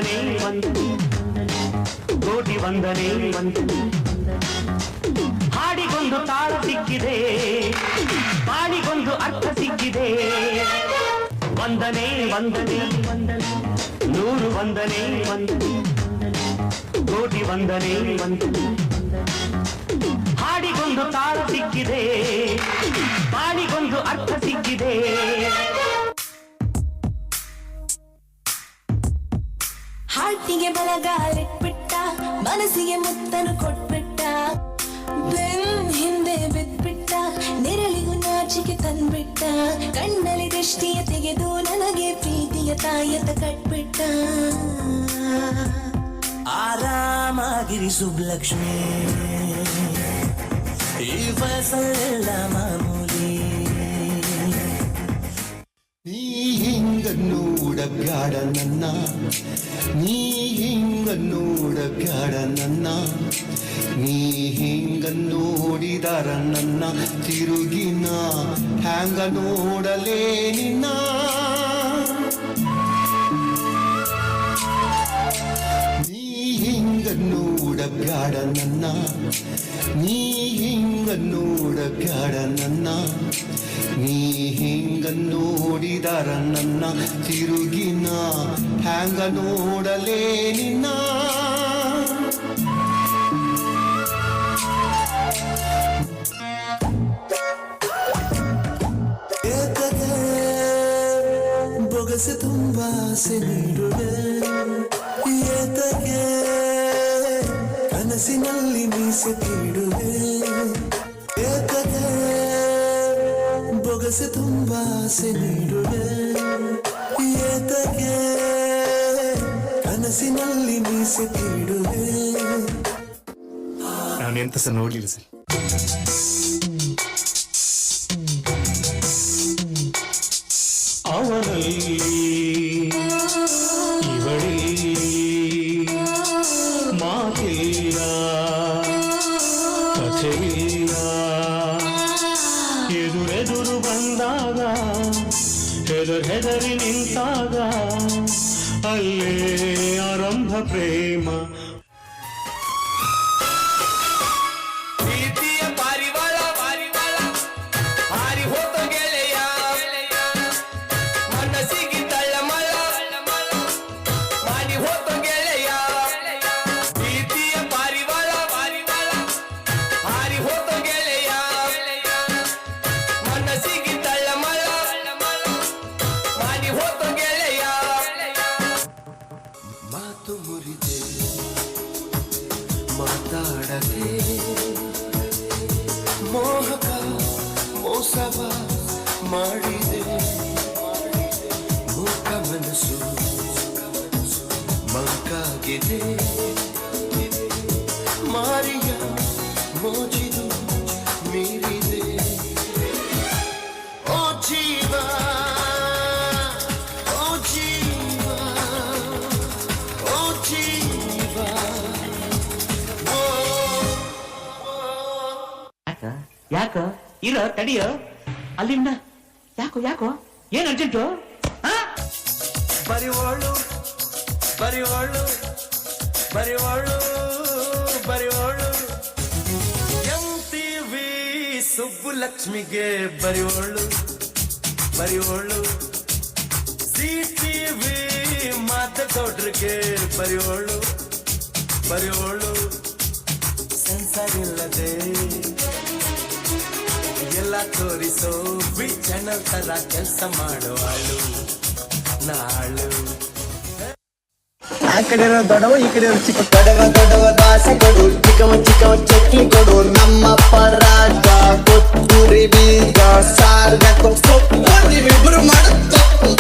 ವಂದನೆ ಕೋಟಿ ವಂದನೆ ಹಾಡಿಗೊಂದು ತಾಳ ಸಿಕ್ಕಿದೆ, ಬಾಳಿಗೊಂದು ಅರ್ಥ ಸಿಕ್ಕಿದೆ. ವಂದನೆ ವಂದನೆ ನೂರು ವಂದನೆ ಕೋಟಿ ವಂದನೆ ಹಾಡಿಗೊಂದು ತಾಳ ಸಿಕ್ಕಿದೆ, ಬಾಳಿಗೊಂದು ಅರ್ಥ ಸಿಕ್ಕಿದೆ. ಹಾಟಿಗೆ ಬಲಗಾಲಿಟ್ಬಿಟ್ಟ, ಮನಸ್ಸಿಗೆ ಮುತ್ತನು ಕೊಟ್ಬಿಟ್ಟ, ಬೆನ್ ಹಿಂದೆ ಬಿದ್ಬಿಟ್ಟ, ನೆರಳಿಗೂ ನಾಚಿಕೆ ತಂದ್ಬಿಟ್ಟ, ಕಣ್ಣಲ್ಲಿ ದೃಷ್ಟಿಯ ತೆಗೆದು ನನಗೆ ಪ್ರೀತಿಯ ತಾಯತ ಕಟ್ಬಿಟ್ಟ. ಆರಾಮಾಗಿರಿ ಸುಬ್ಲಕ್ಷ್ಮಿ, ಈ ವಯಸ್ಸೆಲ್ಲ ಮಾಮೂಲಿ. ನೀ ಹಿಂಗ ನೋಡಬ್ಯಾಡ ನನ್ನ, ನೀ ಹಿಂಗ ನೋಡಬ್ಯಾಡ ನನ್ನ, ನೀ ಹಿಂಗ ನೋಡಿದಾರ ನನ್ನ ತಿರುಗಿನ ಹ್ಯಾಂಗ ನೋಡಲೇ ನಿನ್ನ. ನೀ ಹಿಂಗ ನೋಡಬ್ಯಾಡ ನನ್ನ, ನೀ ಹಿಂಗ ನೋಡಬ್ಯಾಡ ನನ್ನ, ನೀ ಹಿಂಗ ನೋಡಿದಾರ ನನ್ನ ತಿರುಗಿನ ಹ್ಯಾಂಗ ನೋಡಲೇ ನಿನ್ನ. ಬೊಗಸೆ ತುಂಬಾ ಆಸೆ ನೀಡುವೆ, ಏತಗೆ ಕನಸಿನಲ್ಲಿ ಮೀಸೆ ತೀಡುವೆ, ಏತಗೆ ಬೊಗಸೆ ತುಂಬಾ ಆಸೆ ನೀಡುವೆ, ಏತಗೆ ಕನಸಿನಲ್ಲಿ ಮೀಸೆ ತೀಡುವೆ. ನಾನು ಎಂತ ಸಹ ನೋಡ್ಲಿಲ್ಲ ಸರ್. ಅವನಲ್ಲಿ ಇವಳಿ ಮಾತಿಲ್ಲ, ಕಥೆಯಿಲ್ಲ, ಎದುರೆದುರು ಬಂದಾಗ ಹೆದರಿ ನಿಂತಾಗ ಅಲ್ಲೇ ಆರಂಭ ಪ್ರೇಮ. ಮಾತು ಮುರಿದೆ ಮಾತಾಡದೆ, ಮೋಹಕ ಮೋಸವ ಮಾಡಿದೆ, ಮೂಕ ಮನಸ್ಸು ಮಂಕಾಗಿದೆ, ಮಾರಿಯ ಮೋಜಿದು ಮೀರಿದೆ. ಓ ಜೀವ ಓ ಜೀವ ಓ ಜೀವ. ಯಾಕ ಇರ ತಡಿಯ ಅಲ್ಲಿಂದ ಯಾಕೋ ಏನ್ ಅರ್ಜೆಂಟು? ಬರಿವೋಳು ಬರಿವೋಳು ಬರಿವೋಳು ಬರಿವೋಳು, MTV ಸುಬ್ಬುಲಕ್ಷ್ಮಿಗೆ ಬರಿವೋಳು ಬರಿವೋಳು, CTV ಮಾತಗೌಡ್ರಿಗೆ ಬರಿವೋಳು ಬರಿವೋಳು, ಸೆನ್ಸರ್ ಇಲ್ಲದೆ ಎಲ್ಲ ತೋರಿಸೋ ಬಿ ಚಾನಲ್ ತರ ಕೆಲಸ ಮಾಡುವಳು ನಾಳು. ಆ ಕಡೆ ದೊಡ್ಡವ ಈ ಕಡೆ ಚಿಕ್ಕ, ದೊಡ್ಡವ ದಾಸೆ ಕೊಡು, ಚಿಕ್ಕವ ಚಕ್ಲಿ ಕೊಡು, ನಮ್ಮಪ್ಪ ರಾಜ ಕೊತ್ತೂರಿ ಬೀಜ ಸಾರ್ಗ ಇಬ್ರು ಮಾಡುತ್ತಪ್ಪು.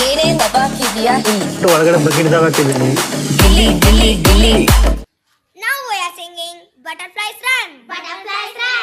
ಏನೇನ್ ದಬಾಕಿದ್ಯಾ ಒಳಗಡೆ ಬಕೆಟ್ ಹಾಕಿದ್ದೀನಿ. Now we are singing Butterflies Run. Butterflies Run.